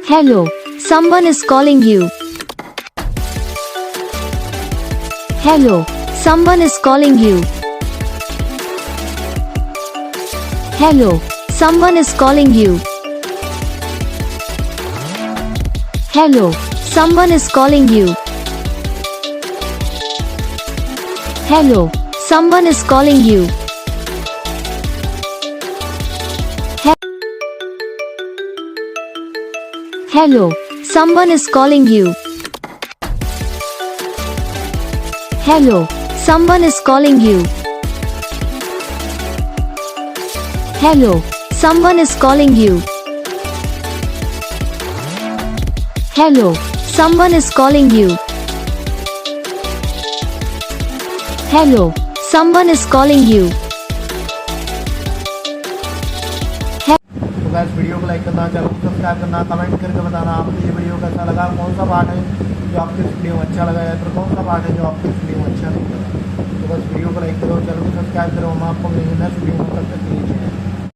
Hello, someone is calling you. Hello, someone is calling you. Hello, someone is calling you. Hello, someone is calling you. Hello, someone is calling you. Hello, someone is calling you. Hello, someone is calling you. Hello, someone is calling you. Hello, someone is calling you. Hello, someone is calling you. तो guys video को like करना, channel को subscribe करना, comment करके बताना आपको ये video कैसा लगा, कौन सा पार्ट है जो आपके इस वीडियो में अच्छा लगा या फिर कौन सा पार्ट है जो आपके इस वीडियो में अच्छा नहीं लगा। तो बस वीडियो को लाइक करो, चैनल को सब्सक्राइब करो, हम आपको मिलेंगे नेक्स्ट वीडियो में, तब तक के लिए।